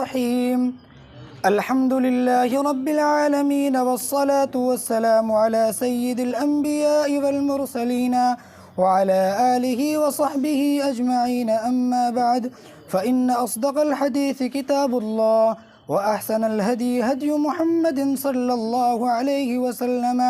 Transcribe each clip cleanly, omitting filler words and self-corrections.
الرحيم الحمد لله رب العالمين والصلاة والسلام على سيد الأنبياء والمرسلين وعلى آله وصحبه أجمعين أما بعد فإن أصدق الحديث كتاب الله وأحسن الهدي هدي محمد صلى الله عليه وسلم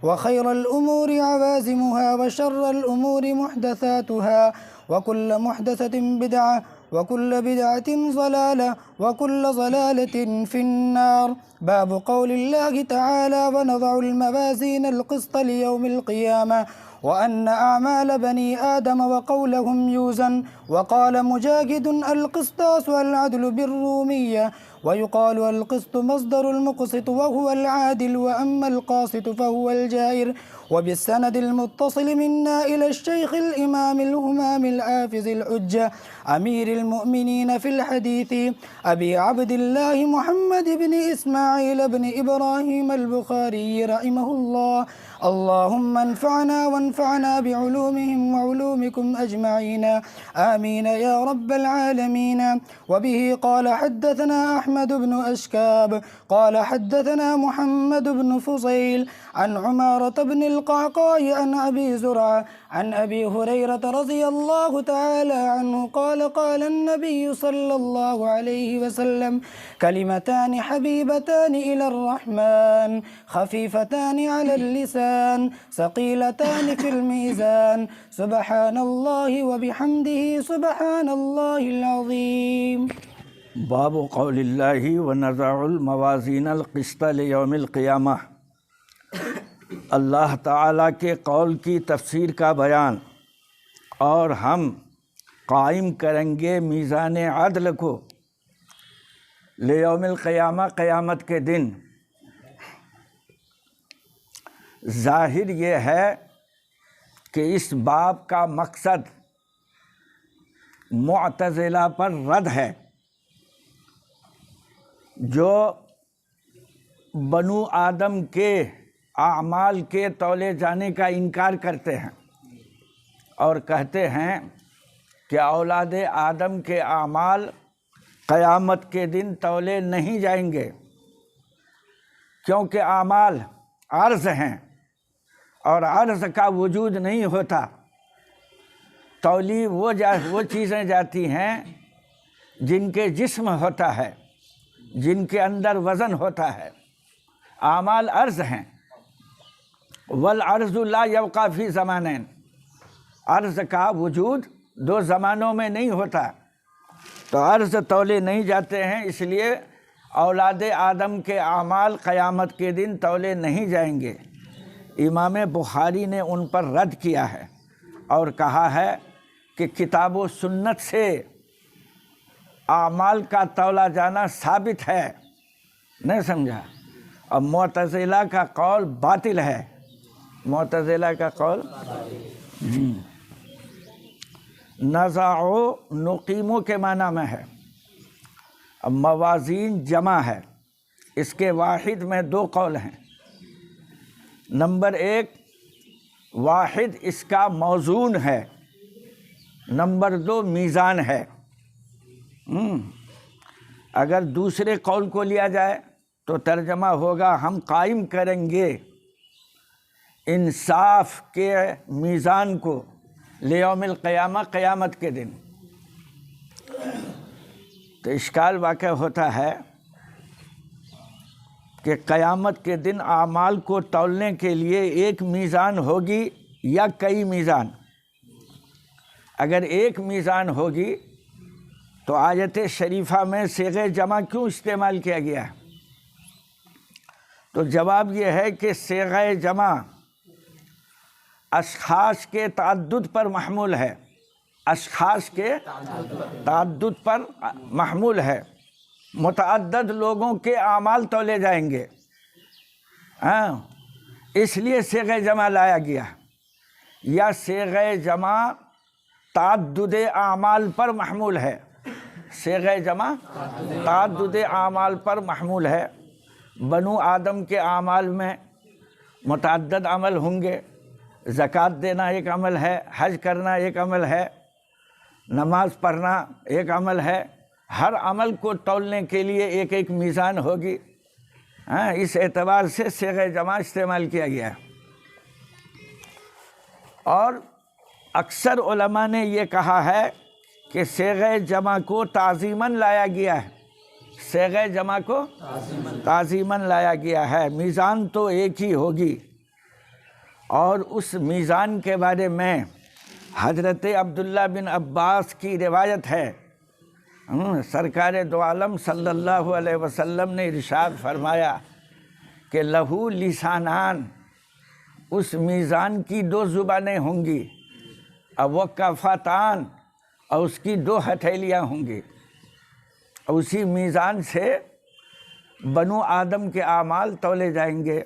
وخير الأمور عوازمها وشر الأمور محدثاتها وكل محدثة بدعة وكل بدعة ضلالة وكل ضلالة في النار. باب قول الله تعالى ونضع الموازين القسط ليوم القيامة وأن أعمال بني آدم وقولهم يوزن. وقال مجاهد القسطاس العدل بالرومية ويقال القسط مصدر المقسط وهو العادل وأما القاسط فهو الجائر. وبالسند المتصل منا إلى الشيخ الإمام الهمام الحافظ الحجة أمير المؤمنين في الحديث أبي عبد الله محمد بن إسماعيل بن إبراهيم البخاري رحمه الله. اللهم انفعنا وانفعنا بعلومهم وعلومكم أجمعين آمين يا رب العالمين. وبه قال حدثنا أحمد بن أشكاب قال حدثنا محمد بن فصيل عن عمارة بن القعقاع عن أبي زرعة عن أبي هريرة رضي الله تعالى عنه قال قال النبي صلى الله عليه وسلم كلمتان حبيبتان إلى الرحمن خفيفتان على اللسان ثقيلتان في الميزان سبحان الله وبحمده سبحان الله العظيم. باب قول اللہ ونضع الموازین القسط لیوم القیامہ. اللہ تعالیٰ کے قول کی تفسیر کا بیان. اور ہم قائم کریں گے میزان عدل کو لیوم القیامہ، قیامت کے دن. ظاہر یہ ہے کہ اس باب کا مقصد معتزلہ پر رد ہے، جو بنو آدم کے اعمال کے تولے جانے کا انکار کرتے ہیں اور کہتے ہیں کہ اولاد آدم کے اعمال قیامت کے دن تولے نہیں جائیں گے، کیونکہ اعمال عرض ہیں اور عرض کا وجود نہیں ہوتا. تولی وہ چیزیں جاتی ہیں جن کے جسم ہوتا ہے، جن کے اندر وزن ہوتا ہے. اعمال عرض ہیں. والعرض لا یبقی فی زمانین، عرض کا وجود دو زمانوں میں نہیں ہوتا، تو عرض تولے نہیں جاتے ہیں. اس لیے اولاد آدم کے اعمال قیامت کے دن تولے نہیں جائیں گے. امام بخاری نے ان پر رد کیا ہے اور کہا ہے کہ کتاب و سنت سے اعمال کا تولا جانا ثابت ہے. نہیں سمجھا؟ اب معتزلہ کا قول باطل ہے. معتزلہ کا قول نضع نقیم کے معنی میں ہے. اب موازین جمع ہے، اس کے واحد میں دو قول ہیں. نمبر ایک، واحد اس کا موزون ہے. نمبر دو، میزان ہے. اگر دوسرے قول کو لیا جائے تو ترجمہ ہوگا ہم قائم کریں گے انصاف کے میزان کو لیوم القیامہ، قیامت کے دن. تو اشکال واقع ہوتا ہے کہ قیامت کے دن اعمال کو تولنے کے لیے ایک میزان ہوگی یا کئی میزان؟ اگر ایک میزان ہوگی تو آیت شریفہ میں صیغہ جمع کیوں استعمال کیا گیا ہے؟ تو جواب یہ ہے کہ صیغہ جمع اشخاص کے تعدد پر محمول ہے. اشخاص کے تعدد پر محمول ہے. متعدد لوگوں کے اعمال تولے جائیں گے، اس لیے صیغہ جمع لایا گیا. یا صیغہ جمع تعدد اعمال پر محمول ہے. صیغہ جمع تعدد اعمال پر محمول ہے. بنو آدم کے اعمال میں متعدد عمل ہوں گے. زکوٰۃ دینا ایک عمل ہے، حج کرنا ایک عمل ہے، نماز پڑھنا ایک عمل ہے، ہر عمل کو تولنے کے لیے ایک ایک میزان ہوگی. اس اعتبار سے صیغہ جمع استعمال کیا گیا ہے. اور اکثر علماء نے یہ کہا ہے کہ صیغہ جمع کو تعظیماً لایا گیا ہے. صیغہ جمع کو تعظیماً لایا گیا ہے. میزان تو ایک ہی ہوگی. اور اس میزان کے بارے میں حضرت عبداللہ بن عباس کی روایت ہے. سرکار دو عالم صلی اللہ علیہ وسلم نے ارشاد فرمایا کہ لہو لسانان، اس میزان کی 2 زبانیں ہوں گی، وہ کفتان، اور اس کی 2 ہتھیلیاں ہوں گی. اسی میزان سے بنو آدم کے اعمال تولے جائیں گے.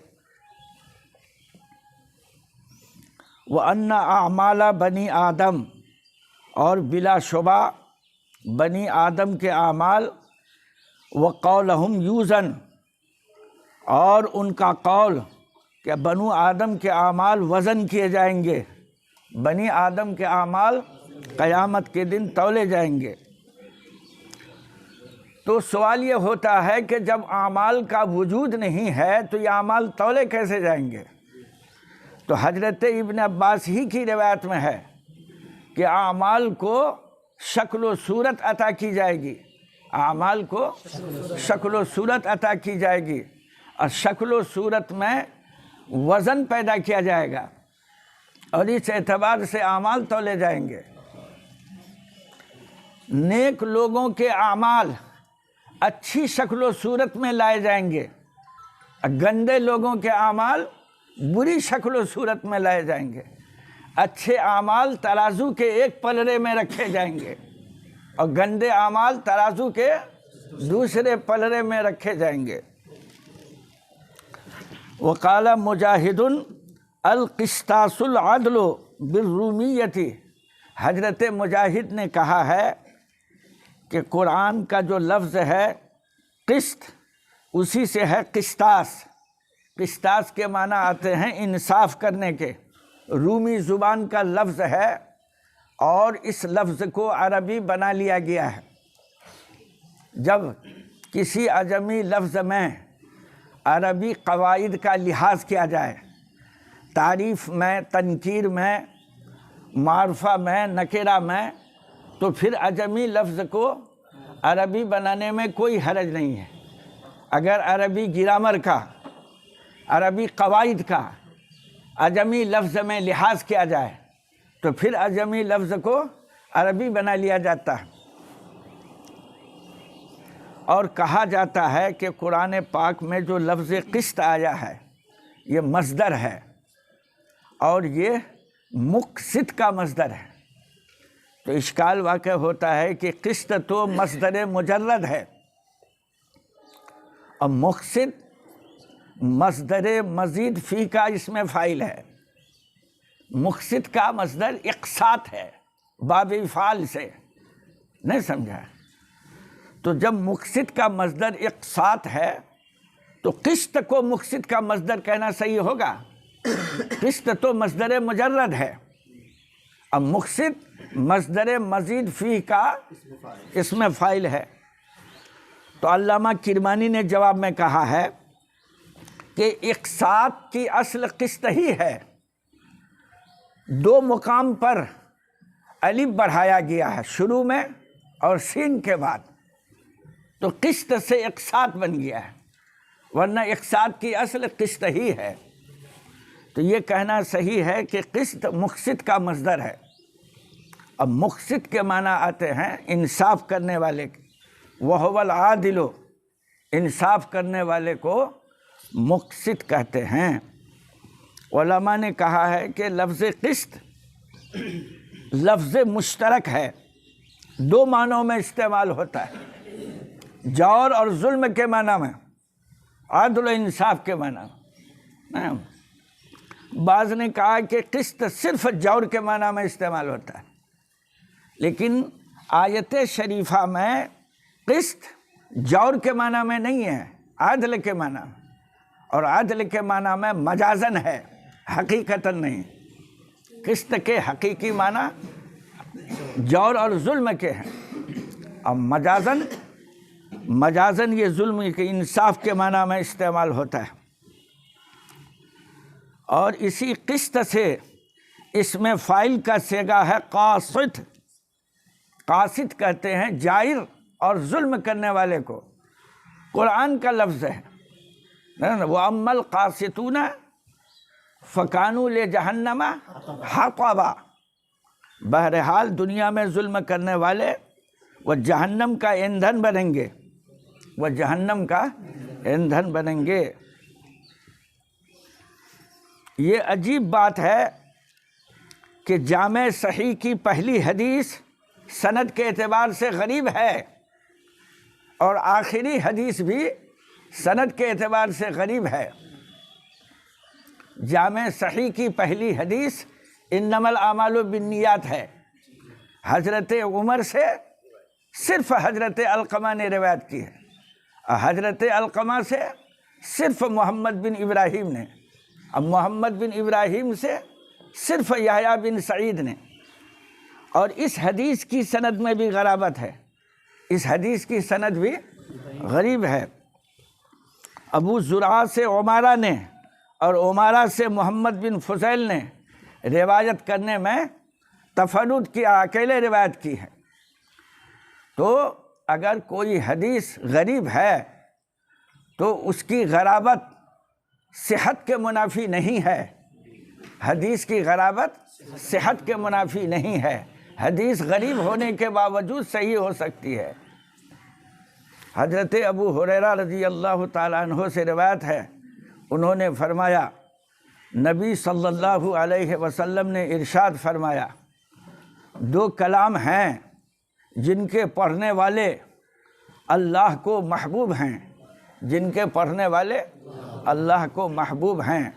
وَأَنَّ أَعْمَالَ بنی آدم، اور بلا شبہ بنی آدم کے اعمال، وَقَوْلَهُمْ یوزن، اور ان کا قول کہ بنو آدم کے اعمال وزن کیے جائیں گے. بنی آدم کے اعمال قیامت کے دن تولے جائیں گے. تو سوال یہ ہوتا ہے کہ جب اعمال کا وجود نہیں ہے تو یہ اعمال تولے کیسے جائیں گے؟ تو حضرت ابن عباس ہی کی روایت میں ہے کہ اعمال کو شکل و صورت عطا کی جائے گی. اعمال کو شکل و صورت عطا کی جائے گی، اور شکل و صورت میں وزن پیدا کیا جائے گا، اور اس اعتبار سے اعمال تولے جائیں گے. نیک لوگوں کے اعمال اچھی شکل و صورت میں لائے جائیں گے، گندے لوگوں کے اعمال بری شکل و صورت میں لائے جائیں گے. اچھے اعمال ترازو کے ایک پلڑے میں رکھے جائیں گے، اور گندے اعمال ترازو کے دوسرے پلڑے میں رکھے جائیں گے. وقال مجاہد القسطاس العدل بالرومیۃ، حضرت مجاہد نے کہا ہے کہ قرآن کا جو لفظ ہے قسط، اسی سے ہے قسطاس. قسطاس کے معنی آتے ہیں انصاف کرنے کے. رومی زبان کا لفظ ہے، اور اس لفظ کو عربی بنا لیا گیا ہے. جب کسی عجمی لفظ میں عربی قواعد کا لحاظ کیا جائے، تعریف میں، تنکیر میں، معرفہ میں، نکرہ میں، تو پھر عجمی لفظ کو عربی بنانے میں کوئی حرج نہیں ہے. اگر عربی گرامر کا، عربی قواعد کا عجمی لفظ میں لحاظ کیا جائے تو پھر عجمی لفظ کو عربی بنا لیا جاتا ہے. اور کہا جاتا ہے کہ قرآن پاک میں جو لفظ قسط آیا ہے یہ مصدر ہے، اور یہ مقسط کا مصدر ہے. تو اشکال واقع ہوتا ہے کہ قسط تو مصدر مجرد ہے، اور مقسط مصدر مزید فی کا اس میں فاعل ہے. مقسط کا مصدر اقساط ہے، باب افعال سے، نہیں سمجھا؟ تو جب مقسط کا مصدر اقساط ہے تو قسط کو مقسط کا مصدر کہنا صحیح ہوگا؟ قسط تو مصدر مجرد ہے، اب مقسط مصدر مزید فی کا اسم فاعل ہے. تو علامہ کرمانی نے جواب میں کہا ہے کہ اقساط کی اصل قسط ہی ہے، 2 مقام پر الف بڑھایا گیا ہے، شروع میں اور سین کے بعد، تو قسط سے اقساط بن گیا ہے، ورنہ اقساط کی اصل قسط ہی ہے. تو یہ کہنا صحیح ہے کہ قسط مقسط کا مصدر ہے. اب مقسط کے معنی آتے ہیں انصاف کرنے والے کے، وَهُوَ الْعَادِلُ، انصاف کرنے والے کو مقسط کہتے ہیں. علماء نے کہا ہے کہ لفظ قسط لفظ مشترک ہے، 2 معنوں میں استعمال ہوتا ہے، جور اور ظلم کے معنی میں، عدل و انصاف کے معنی میں. بعض نے کہا کہ قسط صرف جور کے معنی میں استعمال ہوتا ہے، لیکن آیت شریفہ میں قسط جور کے معنی میں نہیں ہے، عدل کے معنی میں، اور عدل کے معنی میں مجازن ہے، حقیقتاً نہیں. قسط کے حقیقی معنی جور اور ظلم کے ہیں، اور مجازن مجازن یہ ظلم کے انصاف کے معنی میں استعمال ہوتا ہے، اور اسی قسط سے اس میں فاعل کا صیغہ ہے قاسط۔ قاسط کہتے ہیں جائر اور ظلم کرنے والے کو، قرآن کا لفظ ہے۔ وَأَمَّا الْقَاسِطُونَ فَكَانُوا لِجَهَنَّمَ حَطَبًا، بہرحال دنیا میں ظلم کرنے والے وہ جہنم کا ایندھن بنیں گے، وہ جہنم کا ایندھن بنیں گے۔ یہ عجیب بات ہے کہ جامع صحیح کی پہلی حدیث سند کے اعتبار سے غریب ہے، اور آخری حدیث بھی سند کے اعتبار سے غریب ہے۔ جامع صحیح کی پہلی حدیث انما الاعمال بالنیات ہے، حضرت عمر سے صرف حضرت علقمہ نے روایت کی ہے، حضرت علقمہ سے صرف محمد بن ابراہیم نے، اب محمد بن ابراہیم سے صرف یحییٰ بن سعید نے۔ اور اس حدیث کی سند میں بھی غرابت ہے، اس حدیث کی سند بھی غریب ہے۔ ابو زرعہ سے عمارہ نے اور عمارہ سے محمد بن فضیل نے روایت کرنے میں تفرد کیا، اکیلے روایت کی ہے۔ تو اگر کوئی حدیث غریب ہے تو اس کی غرابت صحت کے منافی نہیں ہے، حدیث کی غرابت صحت کے منافی نہیں ہے، حدیث غریب ہونے کے باوجود صحیح ہو سکتی ہے۔ حضرت ابو ہریرہ رضی اللہ تعالیٰ عنہ سے روایت ہے، انہوں نے فرمایا نبی صلی اللہ علیہ وسلم نے ارشاد فرمایا، دو کلام ہیں جن کے پڑھنے والے اللہ کو محبوب ہیں، جن کے پڑھنے والے اللہ کو محبوب ہیں،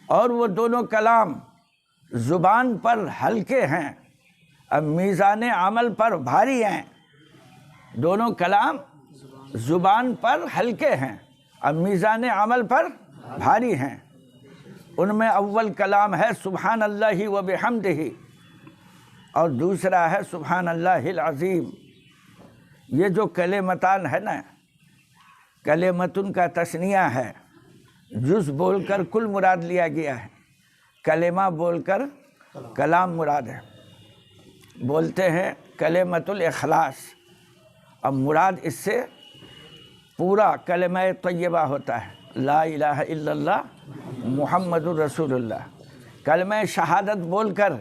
اور وہ دونوں کلام زبان پر ہلکے ہیں، اب میزان عمل پر بھاری ہیں۔ دونوں کلام زبان پر ہلکے ہیں، اب میزان عمل پر بھاری ہیں۔ ان میں اول کلام ہے سبحان اللہ و بحمدہ، اور دوسرا ہے سبحان اللہ العظیم۔ یہ جو کلمتان ہے نا، کلمتن کا تثنیہ ہے، جز بول کر کل مراد لیا گیا ہے، کلمہ بول کر کلام مراد ہے۔ بولتے ہیں کلمۃ الاخلاص، اب مراد اس سے پورا کلمہ طیبہ ہوتا ہے، لا الہ الا اللہ محمد الرسول اللہ۔ کلمہ شہادت بول کر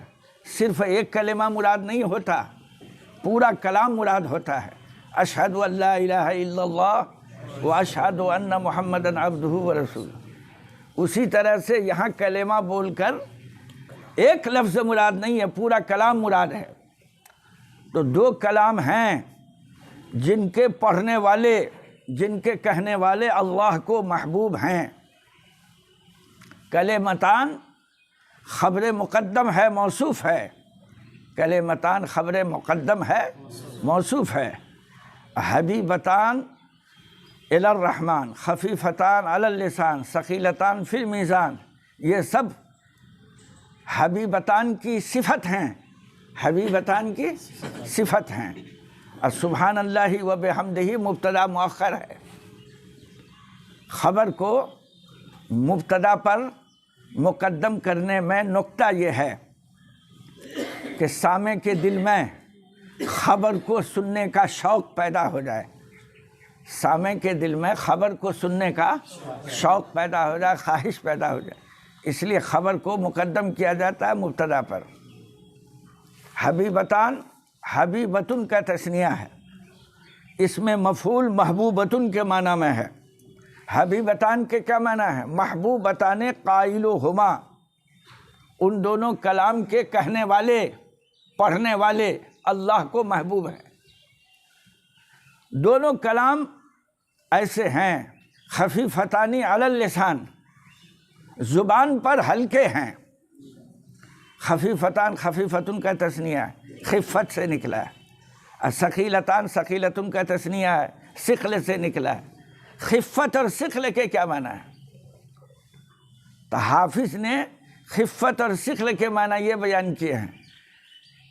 صرف ایک کلمہ مراد نہیں ہوتا، پورا کلام مراد ہوتا ہے، اشہد ان لا الہ الا اللہ و اشہد ان محمدً عبدہ ورسولہ۔ اسی طرح سے یہاں کلمہ بول کر ایک لفظ مراد نہیں ہے، پورا کلام مراد ہے۔ تو دو کلام ہیں جن کے پڑھنے والے، جن کے کہنے والے اللہ کو محبوب ہیں۔ کلمتان خبر مقدم ہے، موصوف ہے، کلمتان خبر مقدم ہے، موصوف ہے۔ حبیبتان الی الرحمن، خفیفتان علی اللسان، ثقیلتان فی المیزان، یہ سب حبیبتان کی صفت ہیں، حبیبتان کی صفت ہیں۔ سبحان اللہ و بحمدہ مبتدا مؤخر ہے، خبر کو مبتدا پر مقدم کرنے میں نکتہ یہ ہے کہ سامع کے دل میں خبر کو سننے کا شوق پیدا ہو جائے، سامع کے دل میں خبر کو سننے کا شوق پیدا ہو جائے، خواہش پیدا ہو جائے، اس لیے خبر کو مقدم کیا جاتا ہے مبتدا پر۔ حبیبتان حبیبتن کا تثنیہ ہے، اس میں مفعول محبوبتن کے معنی میں ہے۔ حبیبتان کے کیا معنی ہے؟ محبوبتان قائلہما، ان دونوں کلام کے کہنے والے، پڑھنے والے اللہ کو محبوب ہیں۔ دونوں کلام ایسے ہیں خفیفتان علی اللسان، زبان پر ہلکے ہیں۔ خفیفتان خفیفتن کا تثنیہ ہے، خفت سے نکلا ہے۔ ثقیلتان ثقیلتن کا تثنیہ ہے، ثقل سے نکلا ہے۔ خفت اور ثقل کے کیا معنی ہے؟ تو حافظ نے خفت اور ثقل کے معنی یہ بیان کیے ہیں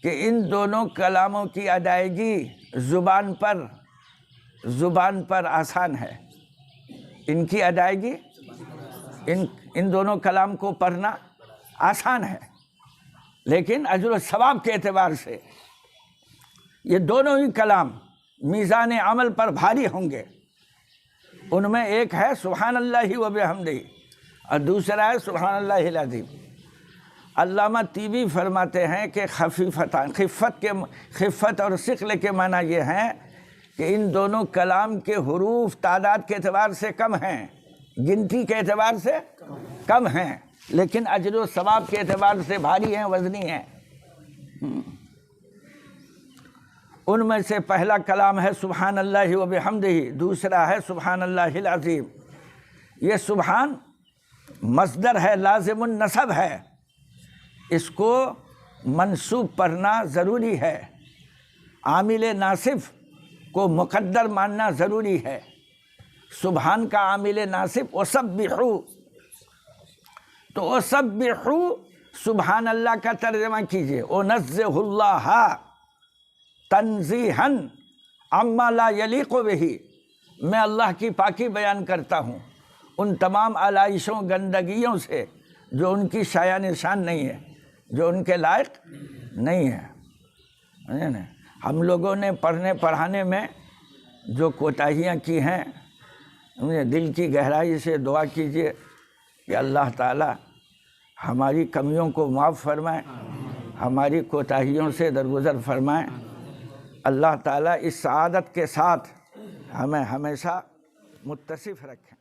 کہ ان دونوں کلاموں کی ادائیگی زبان پر زبان پر آسان ہے، ان کی ادائیگی، ان دونوں کلام کو پڑھنا آسان ہے، لیکن اجر و ثواب کے اعتبار سے یہ دونوں ہی کلام میزان عمل پر بھاری ہوں گے۔ ان میں ایک ہے سبحان اللہ و بحمدہ اور دوسرا ہے سبحان اللہ العظیم۔ علامہ طیبی فرماتے ہیں کہ خفت اور ثقل کے معنی یہ ہیں کہ ان دونوں کلام کے حروف تعداد کے اعتبار سے کم ہیں، گنتی کے اعتبار سے کم ہیں، لیکن اجر و ثواب کے اعتبار سے بھاری ہیں، وزنی ہیں۔ ان میں سے پہلا کلام ہے سبحان اللہ و بحمدہ، دوسرا ہے سبحان اللہ العظیم۔ یہ سبحان مصدر ہے، لازم النصب ہے، اس کو منصوب پڑھنا ضروری ہے، عامل ناصب کو مقدر ماننا ضروری ہے۔ سبحان کا عامل ناصب وسبحوا، تو وسبحوا سبحان اللہ کا ترجمہ کیجئے، ونزہ اللہ تنزیہا عما لا یلیق بہ، میں اللہ کی پاکی بیان کرتا ہوں ان تمام علائشوں گندگیوں سے جو ان کی شایع نشان نہیں ہے، جو ان کے لائق نہیں ہے۔ ہم لوگوں نے پڑھنے پڑھانے میں جو کوتاہیاں کی ہیں، دل کی گہرائی سے دعا کیجئے کہ اللہ تعالی ہماری کمیوں کو معاف فرمائے، ہماری کوتاہیوں سے درگزر فرمائے۔ اللہ تعالیٰ اس سعادت کے ساتھ ہمیں ہمیشہ متصف رکھیں۔